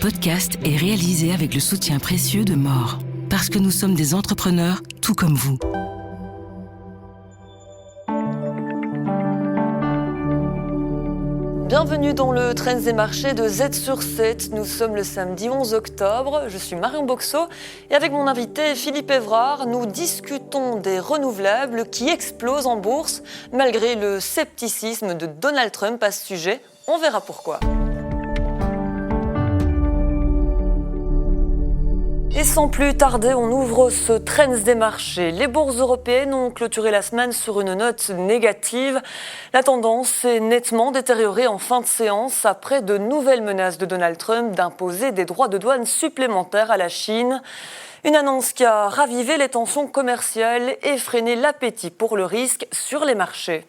podcast est réalisé avec le soutien précieux de More. Parce que nous sommes des entrepreneurs tout comme vous. Bienvenue dans le Trends des marchés de Z sur 7. Nous sommes le samedi 11 octobre. Je suis Marion Boxo et avec mon invité Philippe Evrard, nous discutons des renouvelables qui explosent en bourse malgré le scepticisme de Donald Trump à ce sujet. On verra pourquoi. Et sans plus tarder, on ouvre ce Trends des marchés. Les bourses européennes ont clôturé la semaine sur une note négative. La tendance s'est nettement détériorée en fin de séance après de nouvelles menaces de Donald Trump d'imposer des droits de douane supplémentaires à la Chine. Une annonce qui a ravivé les tensions commerciales et freiné l'appétit pour le risque sur les marchés.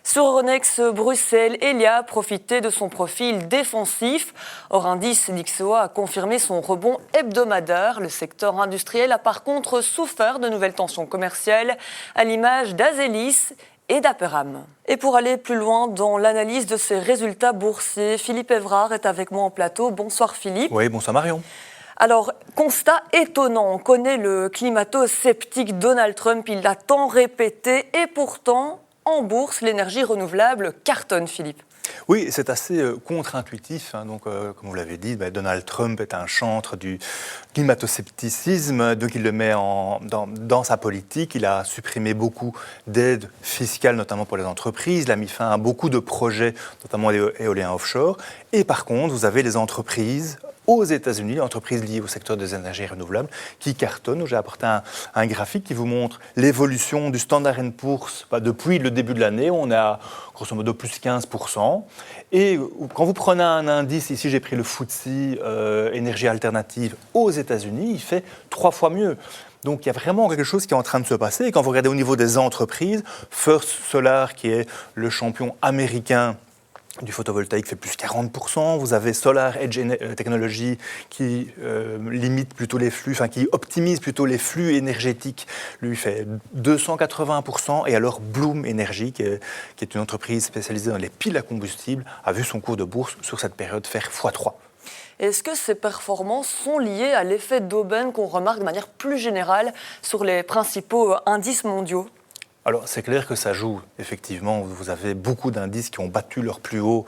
Sur Euronext Bruxelles, Elia a profité de son profil défensif. Hors indice, Nixoa a confirmé son rebond hebdomadaire. Le secteur industriel a par contre souffert de nouvelles tensions commerciales, à l'image d'Azelis et d'Aperam. Et pour aller plus loin dans l'analyse de ces résultats boursiers, Philippe Evrard est avec moi en plateau. Bonsoir Philippe. Oui, bonsoir Marion. Alors, constat étonnant, on connaît le climato-sceptique Donald Trump, il l'a tant répété et pourtant... En bourse, l'énergie renouvelable cartonne, Philippe. Oui, c'est assez contre-intuitif. Donc, comme vous l'avez dit, Donald Trump est un chantre du climato-scepticisme. Donc, il le met dans sa politique. Il a supprimé beaucoup d'aides fiscales, notamment pour les entreprises. Il a mis fin à beaucoup de projets, notamment éoliens offshore. Et par contre, vous avez les entreprises aux États-Unis, entreprises liées au secteur des énergies renouvelables, qui cartonnent. J'ai apporté un graphique qui vous montre l'évolution du Standard & Poor's depuis le début de l'année. On est à, grosso modo, plus 15%. Et quand vous prenez un indice, ici j'ai pris le FTSE énergie alternative aux États-Unis, il fait 3 fois mieux. Donc il y a vraiment quelque chose qui est en train de se passer. Et quand vous regardez au niveau des entreprises, First Solar, qui est le champion américain du photovoltaïque, fait plus 40%. Vous avez Solar Edge Technology qui limite plutôt les flux, qui optimise plutôt les flux énergétiques. Lui fait 280%. Et alors Bloom Energy, qui est une entreprise spécialisée dans les piles à combustible, a vu son cours de bourse sur cette période faire x3. Est-ce que ces performances sont liées à l'effet d'aubaine qu'on remarque de manière plus générale sur les principaux indices mondiaux ? Alors, c'est clair que ça joue, effectivement. Vous avez beaucoup d'indices qui ont battu leur plus haut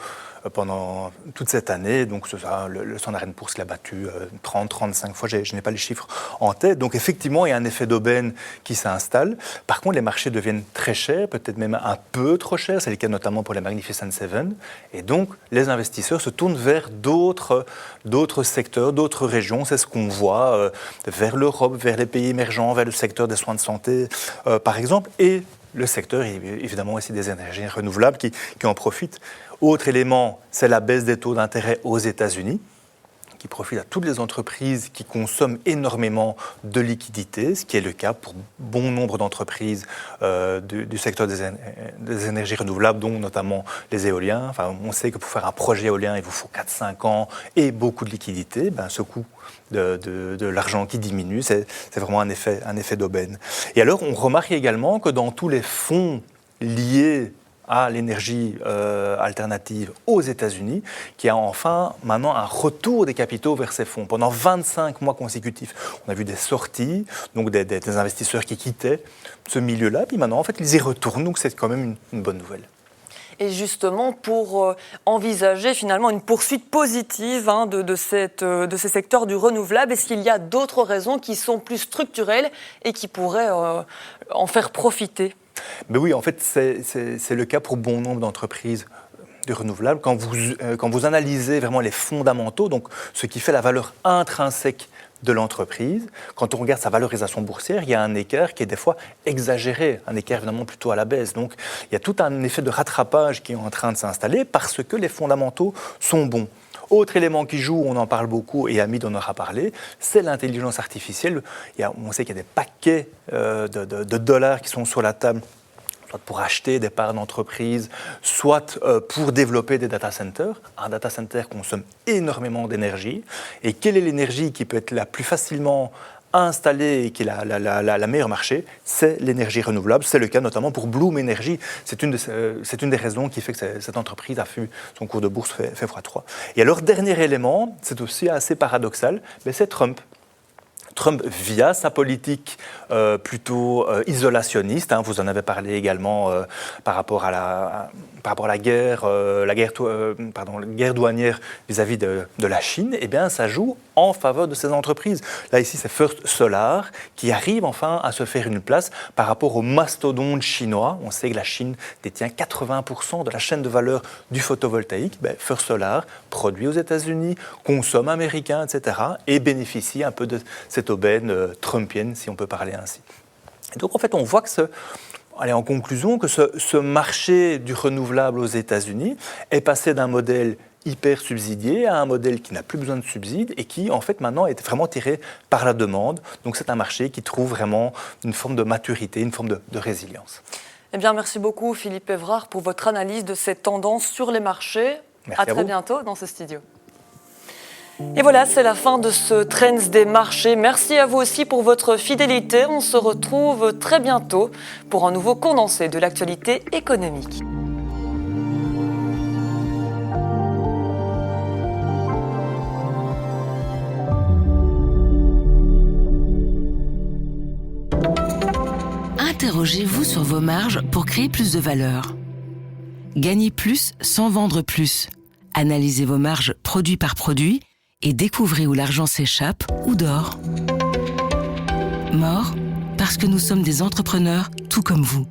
pendant toute cette année. Donc, le Standard & Poor's l'a battu 30-35 fois. Je n'ai pas les chiffres en tête. Donc, effectivement, il y a un effet d'aubaine qui s'installe. Par contre, les marchés deviennent très chers, peut-être même un peu trop chers. C'est le cas notamment pour les Magnificent Seven. Et donc, les investisseurs se tournent vers d'autres secteurs, d'autres régions. C'est ce qu'on voit vers l'Europe, vers les pays émergents, vers le secteur des soins de santé, par exemple. Et le secteur, évidemment, aussi des énergies renouvelables qui en profitent. Autre élément, c'est la baisse des taux d'intérêt aux États-Unis, qui profite à toutes les entreprises qui consomment énormément de liquidités, ce qui est le cas pour bon nombre d'entreprises du secteur des énergies renouvelables, dont notamment les éoliens. On sait que pour faire un projet éolien, il vous faut 4-5 ans et beaucoup de liquidités. Ce coût de l'argent qui diminue, c'est vraiment un effet d'aubaine. Et alors, on remarque également que dans tous les fonds liés à l'énergie alternative aux États-Unis, qui a enfin maintenant un retour des capitaux vers ces fonds. Pendant 25 mois consécutifs, on a vu des sorties, donc des investisseurs qui quittaient ce milieu-là, puis maintenant, en fait, ils y retournent, donc c'est quand même une bonne nouvelle. Et justement, pour envisager finalement une poursuite positive de ces secteurs du renouvelable, est-ce qu'il y a d'autres raisons qui sont plus structurelles et qui pourraient en faire profiter ? Mais oui, en fait, c'est le cas pour bon nombre d'entreprises du renouvelable. Quand vous analysez vraiment les fondamentaux, donc ce qui fait la valeur intrinsèque de l'entreprise, quand on regarde sa valorisation boursière, il y a un écart qui est des fois exagéré, un écart évidemment plutôt à la baisse. Donc il y a tout un effet de rattrapage qui est en train de s'installer parce que les fondamentaux sont bons. Autre élément qui joue, on en parle beaucoup et Hamid en aura parlé, c'est l'intelligence artificielle. On sait qu'il y a des paquets de dollars qui sont sur la table, soit pour acheter des parts d'entreprise, soit pour développer des data centers. Un data center consomme énormément d'énergie. Et quelle est l'énergie qui peut être la plus facilement installée et qui est la meilleure marché, c'est l'énergie renouvelable. C'est le cas notamment pour Bloom Energy. C'est une des raisons qui fait que cette entreprise a vu son cours de bourse fait x3. Et alors, dernier élément, c'est aussi assez paradoxal, mais c'est Trump. Trump, via sa politique plutôt isolationniste, vous en avez parlé également par rapport à la guerre douanière vis-à-vis de la Chine, eh bien, ça joue en faveur de ces entreprises. Là, ici, c'est First Solar qui arrive enfin à se faire une place par rapport aux mastodontes chinois. On sait que la Chine détient 80% de la chaîne de valeur du photovoltaïque. First Solar produit aux États-Unis, consomme américain, etc. et bénéficie un peu de cette aubaine trumpienne, si on peut parler ainsi. Et donc, en fait, on voit que en conclusion, que ce marché du renouvelable aux États-Unis est passé d'un modèle hyper subsidié à un modèle qui n'a plus besoin de subsides et qui, en fait, maintenant est vraiment tiré par la demande. Donc, c'est un marché qui trouve vraiment une forme de maturité, une forme de résilience. Eh bien, merci beaucoup, Philippe Evrard, pour votre analyse de cette tendance sur les marchés. Merci à très bientôt dans ce studio. Et voilà, c'est la fin de ce Trends des marchés. Merci à vous aussi pour votre fidélité. On se retrouve très bientôt pour un nouveau condensé de l'actualité économique. Interrogez-vous sur vos marges pour créer plus de valeur. Gagnez plus sans vendre plus. Analysez vos marges produit par produit et découvrez où l'argent s'échappe ou dort. Mort, parce que nous sommes des entrepreneurs tout comme vous.